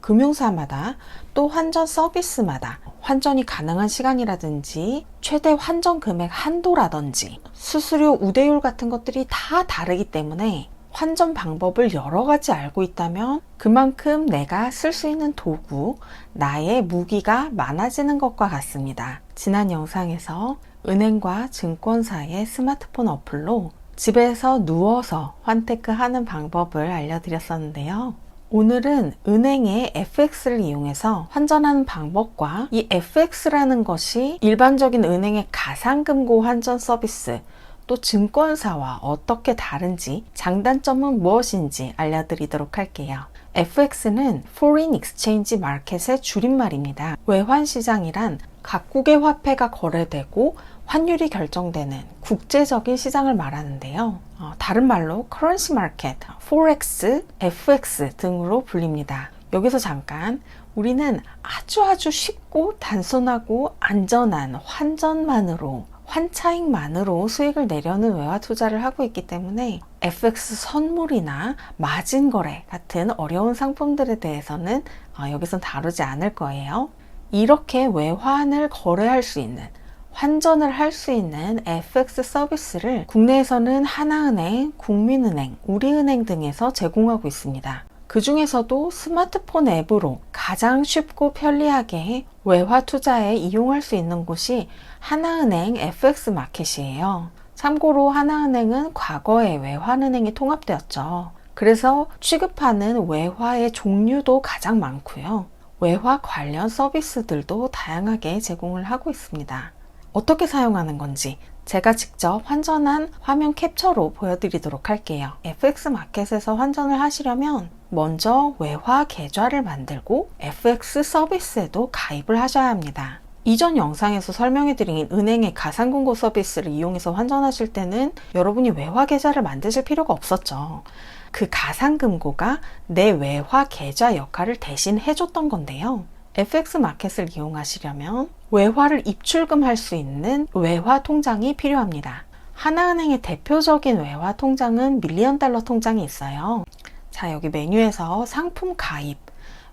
금융사마다 또 환전 서비스마다 환전이 가능한 시간이라든지 최대 환전 금액 한도라든지 수수료 우대율 같은 것들이 다 다르기 때문에 환전 방법을 여러 가지 알고 있다면 그만큼 내가 쓸 수 있는 도구, 나의 무기가 많아지는 것과 같습니다. 지난 영상에서 은행과 증권사의 스마트폰 어플로 집에서 누워서 환테크 하는 방법을 알려드렸었는데요. 오늘은 은행의 FX를 이용해서 환전하는 방법과 이 FX라는 것이 일반적인 은행의 가상금고 환전 서비스 또 증권사와 어떻게 다른지, 장단점은 무엇인지 알려드리도록 할게요. FX는 Foreign Exchange Market의 줄임말입니다. 외환시장이란 각국의 화폐가 거래되고 환율이 결정되는 국제적인 시장을 말하는데요. 다른 말로 Currency Market, Forex, FX 등으로 불립니다. 여기서 잠깐 우리는 아주 쉽고 단순하고 안전한 환차익만으로 수익을 내려는 외화 투자를 하고 있기 때문에 FX 선물이나 마진 거래 같은 어려운 상품들에 대해서는 여기선 다루지 않을 거예요. 이렇게 외환을 거래할 수 있는, 환전을 할 수 있는 FX 서비스를 국내에서는 하나은행, 국민은행, 우리은행 등에서 제공하고 있습니다. 그 중에서도 스마트폰 앱으로 가장 쉽고 편리하게 외화 투자에 이용할 수 있는 곳이 하나은행 FX 마켓이에요. 참고로 하나은행은 과거에 외환은행이 통합되었죠. 그래서 취급하는 외화의 종류도 가장 많고요. 외화 관련 서비스들도 다양하게 제공을 하고 있습니다. 어떻게 사용하는 건지 제가 직접 환전한 화면 캡처로 보여드리도록 할게요. FX 마켓에서 환전을 하시려면 먼저 외화 계좌를 만들고 FX 서비스에도 가입을 하셔야 합니다. 이전 영상에서 설명해드린 은행의 가상금고 서비스를 이용해서 환전하실 때는 여러분이 외화 계좌를 만드실 필요가 없었죠. 그 가상금고가 내 외화 계좌 역할을 대신 해줬던 건데요. FX 마켓을 이용하시려면 외화를 입출금할 수 있는 외화 통장이 필요합니다. 하나은행의 대표적인 외화 통장은 $1,000,000 통장이 있어요. 자, 여기 메뉴에서 상품 가입,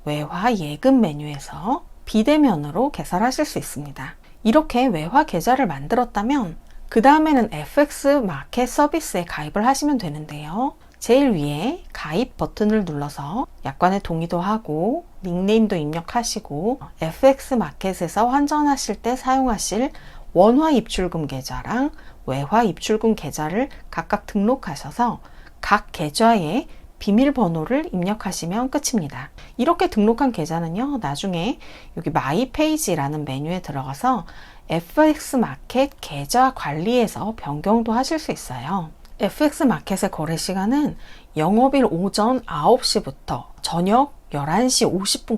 외화 예금 메뉴에서 비대면으로 개설하실 수 있습니다. 이렇게 외화 계좌를 만들었다면 그 다음에는 FX 마켓 서비스에 가입을 하시면 되는데요. 제일 위에 가입 버튼을 눌러서 약관의 동의도 하고 닉네임도 입력하시고 FX 마켓에서 환전하실 때 사용하실 원화 입출금 계좌랑 외화 입출금 계좌를 각각 등록하셔서 각 계좌에 비밀번호를 입력하시면 끝입니다. 이렇게 등록한 계좌는요, 나중에 여기 마이 페이지라는 메뉴에 들어가서 FX 마켓 계좌 관리에서 변경도 하실 수 있어요. FX 마켓의 거래 시간은 영업일 오전 9시부터 저녁 11시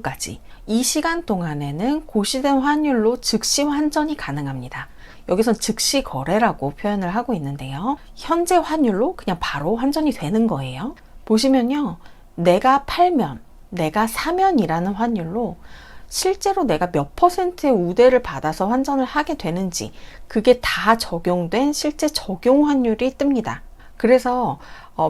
50분까지 이 시간 동안에는 고시된 환율로 즉시 환전이 가능합니다. 여기선 즉시 거래라고 표현을 하고 있는데요. 현재 환율로 그냥 바로 환전이 되는 거예요. 보시면요. 내가 팔면, 내가 사면이라는 환율로 실제로 내가 몇 퍼센트의 우대를 받아서 환전을 하게 되는지 그게 다 적용된 실제 적용 환율이 뜹니다. 그래서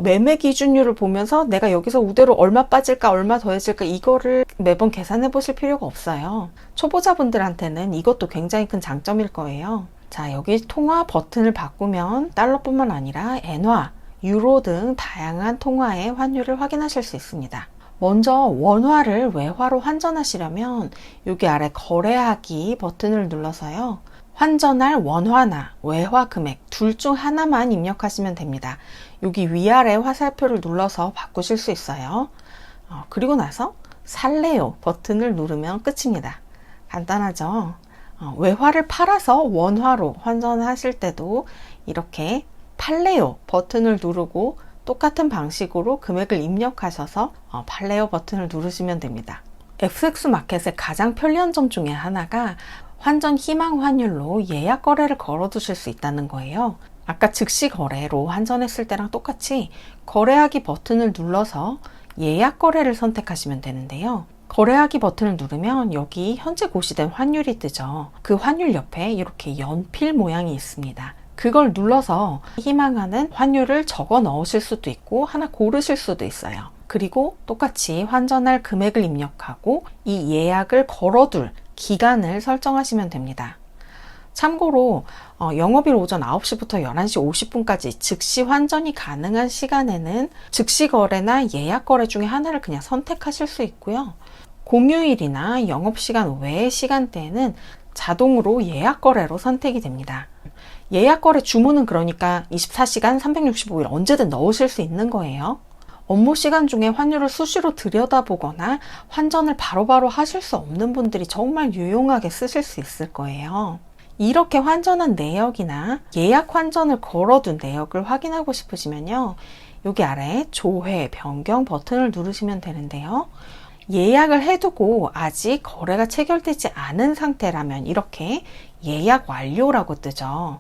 매매 기준율을 보면서 내가 여기서 우대로 얼마 빠질까 얼마 더해질까 이거를 매번 계산해 보실 필요가 없어요. 초보자분들한테는 이것도 굉장히 큰 장점일 거예요. 자, 여기 통화 버튼을 바꾸면 달러뿐만 아니라 엔화, 유로 등 다양한 통화의 환율을 확인하실 수 있습니다. 먼저 원화를 외화로 환전하시려면 여기 아래 거래하기 버튼을 눌러서요. 환전할 원화나 외화 금액 둘 중 하나만 입력하시면 됩니다. 여기 위아래 화살표를 눌러서 바꾸실 수 있어요. 그리고 나서 살래요 버튼을 누르면 끝입니다. 간단하죠? 외화를 팔아서 원화로 환전하실 때도 이렇게 팔래요 버튼을 누르고 똑같은 방식으로 금액을 입력하셔서 팔래요 버튼을 누르시면 됩니다. FX 마켓의 가장 편리한 점 중에 하나가 환전 희망 환율로 예약 거래를 걸어 두실 수 있다는 거예요. 아까 즉시 거래로 환전했을 때랑 똑같이 거래하기 버튼을 눌러서 예약 거래를 선택하시면 되는데요. 거래하기 버튼을 누르면 여기 현재 고시된 환율이 뜨죠. 그 환율 옆에 이렇게 연필 모양이 있습니다. 그걸 눌러서 희망하는 환율을 적어 넣으실 수도 있고 하나 고르실 수도 있어요. 그리고 똑같이 환전할 금액을 입력하고 이 예약을 걸어둘 기간을 설정하시면 됩니다. 참고로 영업일 오전 9시부터 11시 50분까지 즉시 환전이 가능한 시간에는 즉시 거래나 예약 거래 중에 하나를 그냥 선택하실 수 있고요. 공휴일이나 영업시간 외의 시간대에는 자동으로 예약 거래로 선택이 됩니다. 예약 거래 주문은 그러니까 24시간 365일 언제든 넣으실 수 있는 거예요. 업무 시간 중에 환율을 수시로 들여다보거나 환전을 바로바로 하실 수 없는 분들이 정말 유용하게 쓰실 수 있을 거예요. 이렇게 환전한 내역이나 예약 환전을 걸어둔 내역을 확인하고 싶으시면요. 여기 아래 조회, 변경 버튼을 누르시면 되는데요. 예약을 해두고 아직 거래가 체결되지 않은 상태라면 이렇게 예약 완료라고 뜨죠.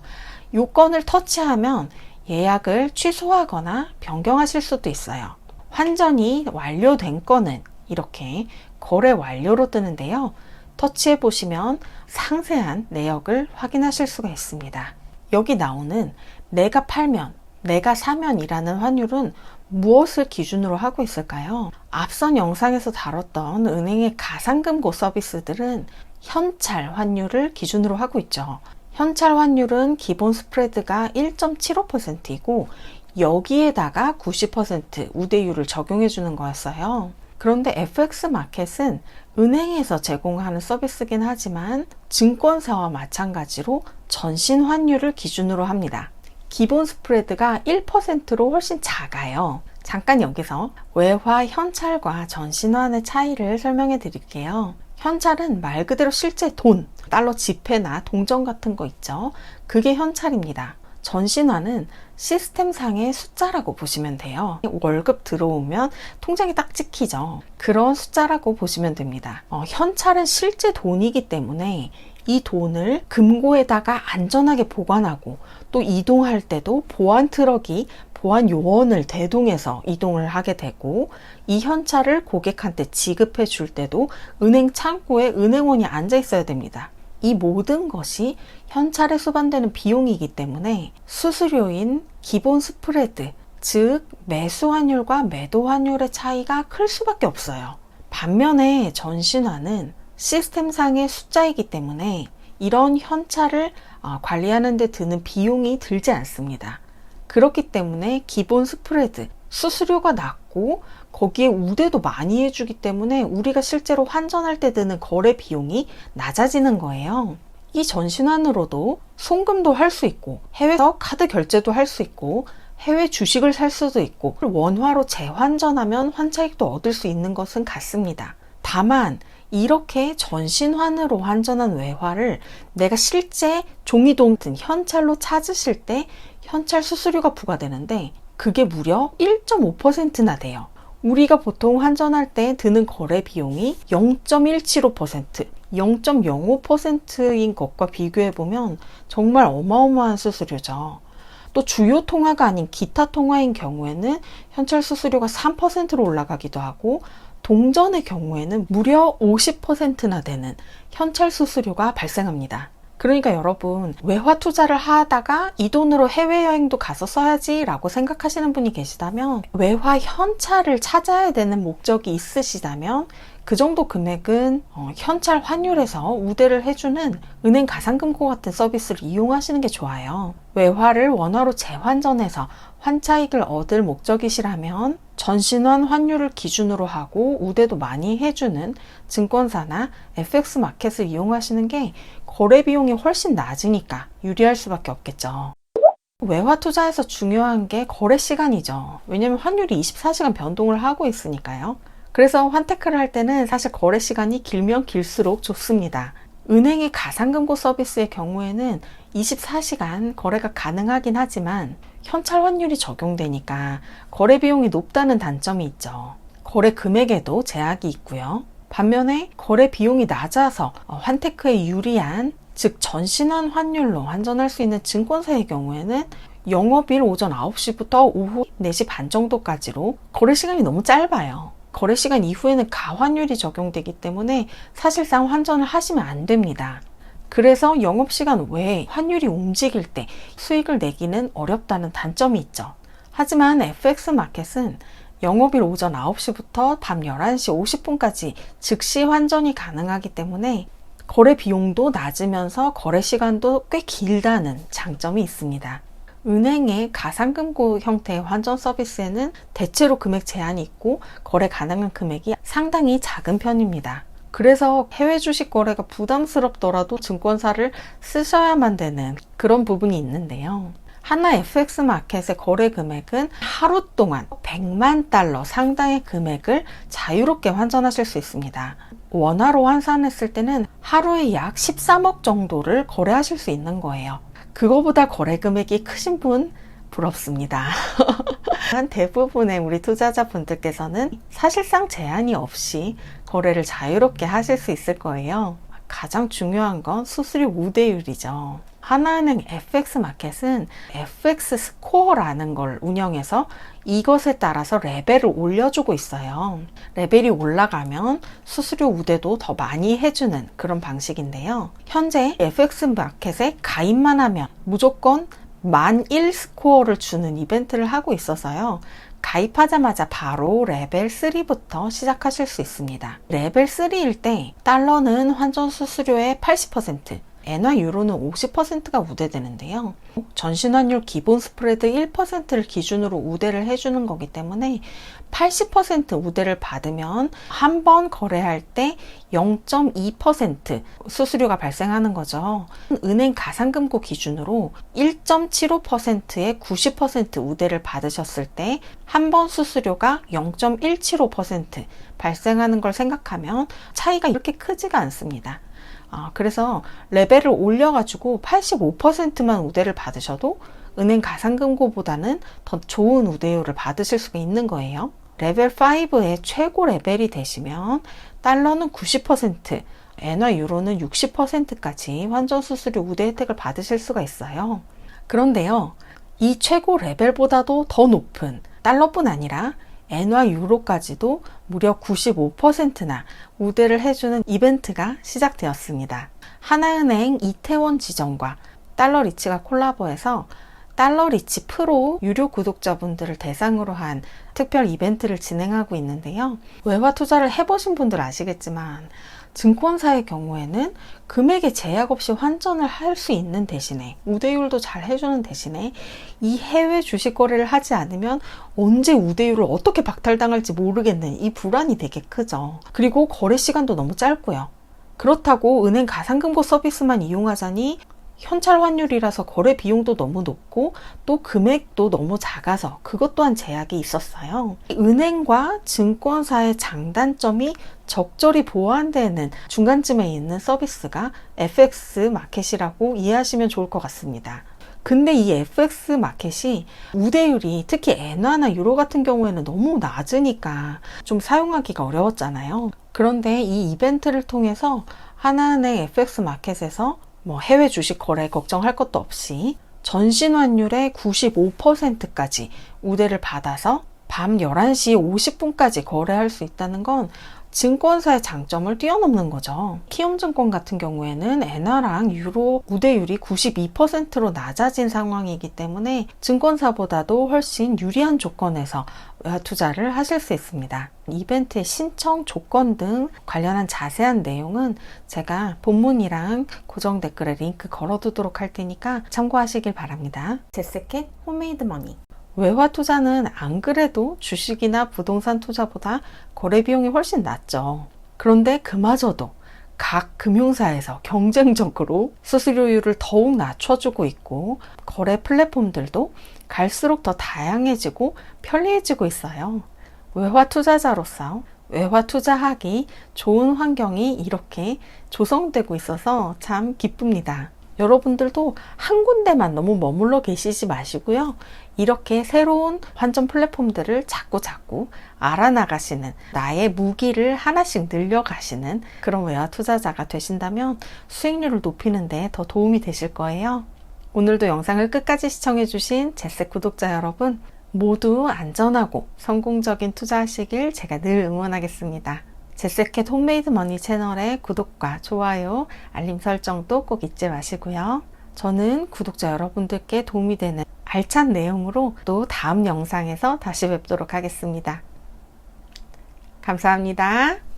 요건을 터치하면 예약을 취소하거나 변경하실 수도 있어요. 환전이 완료된 건은 이렇게 거래 완료로 뜨는데요. 터치해 보시면 상세한 내역을 확인하실 수가 있습니다. 여기 나오는 내가 팔면, 내가 사면 이라는 환율은 무엇을 기준으로 하고 있을까요? 앞선 영상에서 다뤘던 은행의 가상금고 서비스들은 현찰 환율을 기준으로 하고 있죠. 현찰 환율은 기본 스프레드가 1.75%이고 여기에다가 90% 우대율을 적용해 주는 거였어요. 그런데 FX 마켓은 은행에서 제공하는 서비스긴 하지만 증권사와 마찬가지로 전신 환율을 기준으로 합니다. 기본 스프레드가 1%로 훨씬 작아요. 잠깐 여기서 외화 현찰과 전신환의 차이를 설명해 드릴게요. 현찰은 말 그대로 실제 돈, 달러 지폐나 동전 같은 거 있죠. 그게 현찰입니다. 전신환은 시스템상의 숫자라고 보시면 돼요. 월급 들어오면 통장에 딱 찍히죠. 그런 숫자라고 보시면 됩니다. 현찰은 실제 돈이기 때문에 이 돈을 금고에다가 안전하게 보관하고 또 이동할 때도 보안 트럭이 보안 요원을 대동해서 이동을 하게 되고 이 현찰을 고객한테 지급해 줄 때도 은행 창고에 은행원이 앉아 있어야 됩니다. 이 모든 것이 현찰에 수반되는 비용이기 때문에 수수료인 기본 스프레드, 즉 매수 환율과 매도 환율의 차이가 클 수밖에 없어요. 반면에 전신환은 시스템상의 숫자이기 때문에 이런 현찰을 관리하는 데 드는 비용이 들지 않습니다. 그렇기 때문에 기본 스프레드, 수수료가 낮고 거기에 우대도 많이 해주기 때문에 우리가 실제로 환전할 때 드는 거래 비용이 낮아지는 거예요. 이 전신환으로도 송금도 할 수 있고 해외에서 카드 결제도 할 수 있고 해외 주식을 살 수도 있고 원화로 재환전하면 환차익도 얻을 수 있는 것은 같습니다. 다만 이렇게 전신환으로 환전한 외화를 내가 실제 종이돈 등 현찰로 찾으실 때 현찰 수수료가 부과되는데 그게 무려 1.5%나 돼요. 우리가 보통 환전할 때 드는 거래 비용이 0.175%, 0.05%인 것과 비교해보면 정말 어마어마한 수수료죠. 또 주요 통화가 아닌 기타 통화인 경우에는 현찰 수수료가 3%로 올라가기도 하고 동전의 경우에는 무려 50%나 되는 현찰 수수료가 발생합니다. 그러니까 여러분 외화 투자를 하다가 이 돈으로 해외여행도 가서 써야지 라고 생각하시는 분이 계시다면 외화 현찰을 찾아야 되는 목적이 있으시다면 그 정도 금액은 현찰 환율에서 우대를 해주는 은행 가상금고 같은 서비스를 이용하시는 게 좋아요. 외화를 원화로 재환전해서 환차익을 얻을 목적이시라면 전신환 환율을 기준으로 하고 우대도 많이 해주는 증권사나 FX 마켓을 이용하시는 게 거래 비용이 훨씬 낮으니까 유리할 수밖에 없겠죠. 외화 투자에서 중요한 게 거래 시간이죠. 왜냐면 환율이 24시간 변동을 하고 있으니까요. 그래서 환테크를 할 때는 사실 거래 시간이 길면 길수록 좋습니다. 은행의 가상금고 서비스의 경우에는 24시간 거래가 가능하긴 하지만 현찰 환율이 적용되니까 거래 비용이 높다는 단점이 있죠. 거래 금액에도 제약이 있고요. 반면에 거래 비용이 낮아서 환테크에 유리한 즉 전신환 환율로 환전할 수 있는 증권사의 경우에는 영업일 오전 9시부터 오후 4시 반 정도까지로 거래 시간이 너무 짧아요. 거래 시간 이후에는 가환율이 적용되기 때문에 사실상 환전을 하시면 안 됩니다. 그래서 영업시간 외에 환율이 움직일 때 수익을 내기는 어렵다는 단점이 있죠. 하지만 FX 마켓은 영업일 오전 9시부터 밤 11시 50분까지 즉시 환전이 가능하기 때문에 거래 비용도 낮으면서 거래 시간도 꽤 길다는 장점이 있습니다. 은행의 가상금고 형태의 환전 서비스에는 대체로 금액 제한이 있고 거래 가능한 금액이 상당히 작은 편입니다. 그래서 해외 주식 거래가 부담스럽더라도 증권사를 쓰셔야만 되는 그런 부분이 있는데요. 하나 FX 마켓의 거래 금액은 하루 동안 100만 달러 상당의 금액을 자유롭게 환전하실 수 있습니다. 원화로 환산했을 때는 하루에 약 13억 정도를 거래하실 수 있는 거예요. 그거보다 거래 금액이 크신 분 부럽습니다. 대부분의 우리 투자자분들께서는 사실상 제한이 없이 거래를 자유롭게 하실 수 있을 거예요. 가장 중요한 건 수수료 우대율이죠. 하나은행 FX 마켓은 FX 스코어라는 걸 운영해서 이것에 따라서 레벨을 올려주고 있어요. 레벨이 올라가면 수수료 우대도 더 많이 해주는 그런 방식인데요. 현재 FX 마켓에 가입만 하면 무조건 만 1 스코어를 주는 이벤트를 하고 있어서요. 가입하자마자 바로 레벨 3부터 시작하실 수 있습니다. 레벨 3일 때 달러는 환전 수수료의 80%, 엔화 유로는 50%가 우대되는데요. 전신 환율 기본 스프레드 1%를 기준으로 우대를 해주는 거기 때문에 80% 우대를 받으면 한 번 거래할 때 0.2% 수수료가 발생하는 거죠. 은행 가상금고 기준으로 1.75%의 90% 우대를 받으셨을 때 한 번 수수료가 0.175% 발생하는 걸 생각하면 차이가 이렇게 크지가 않습니다. 그래서 레벨을 올려가지고 85%만 우대를 받으셔도 은행 가상금고보다는 더 좋은 우대율을 받으실 수가 있는 거예요. 레벨 5의 최고 레벨이 되시면 달러는 90%, 엔화 유로는 60%까지 환전 수수료 우대 혜택을 받으실 수가 있어요. 그런데요, 이 최고 레벨보다도 더 높은 달러뿐 아니라 엔화 유로까지도 무려 95%나 우대를 해주는 이벤트가 시작되었습니다. 하나은행 이태원 지점과 달러리치가 콜라보해서 달러리치 프로 유료 구독자분들을 대상으로 한 특별 이벤트를 진행하고 있는데요. 외화 투자를 해보신 분들 아시겠지만 증권사의 경우에는 금액에 제약 없이 환전을 할 수 있는 대신에 우대율도 잘 해주는 대신에 이 해외 주식 거래를 하지 않으면 언제 우대율을 어떻게 박탈당할지 모르겠는 이 불안이 되게 크죠. 그리고 거래 시간도 너무 짧고요. 그렇다고 은행 가상금고 서비스만 이용하자니 현찰 환율이라서 거래 비용도 너무 높고 또 금액도 너무 작아서 그것 또한 제약이 있었어요. 은행과 증권사의 장단점이 적절히 보완되는 중간쯤에 있는 서비스가 FX 마켓이라고 이해하시면 좋을 것 같습니다. 근데 이 FX 마켓이 우대율이 특히 엔화나 유로 같은 경우에는 너무 낮으니까 좀 사용하기가 어려웠잖아요. 그런데 이 이벤트를 통해서 하나은행 FX 마켓에서 해외 주식 거래 걱정할 것도 없이 전신 환율의 95%까지 우대를 받아서 밤 11시 50분까지 거래할 수 있다는 건 증권사의 장점을 뛰어넘는 거죠. 키움증권 같은 경우에는 엔화랑 유로 우대율이 92%로 낮아진 상황이기 때문에 증권사보다도 훨씬 유리한 조건에서 외화 투자를 하실 수 있습니다. 이벤트의 신청 조건 등 관련한 자세한 내용은 제가 본문이랑 고정 댓글에 링크 걸어두도록 할 테니까 참고하시길 바랍니다. 제스캣 홈메이드 머니. 외화 투자는 안 그래도 주식이나 부동산 투자보다 거래 비용이 훨씬 낮죠. 그런데 그마저도 각 금융사에서 경쟁적으로 수수료율을 더욱 낮춰주고 있고 거래 플랫폼들도 갈수록 더 다양해지고 편리해지고 있어요. 외화 투자자로서 외화 투자하기 좋은 환경이 이렇게 조성되고 있어서 참 기쁩니다. 여러분들도 한 군데만 너무 머물러 계시지 마시고요. 이렇게 새로운 환전 플랫폼들을 자꾸 알아나가시는, 나의 무기를 하나씩 늘려가시는 그런 외화 투자자가 되신다면 수익률을 높이는 데 더 도움이 되실 거예요. 오늘도 영상을 끝까지 시청해주신 제스 구독자 여러분, 모두 안전하고 성공적인 투자하시길 제가 늘 응원하겠습니다. 제스캣 홈메이드 머니 채널의 구독과 좋아요, 알림 설정도 꼭 잊지 마시고요. 저는 구독자 여러분들께 도움이 되는 알찬 내용으로 또 다음 영상에서 다시 뵙도록 하겠습니다. 감사합니다.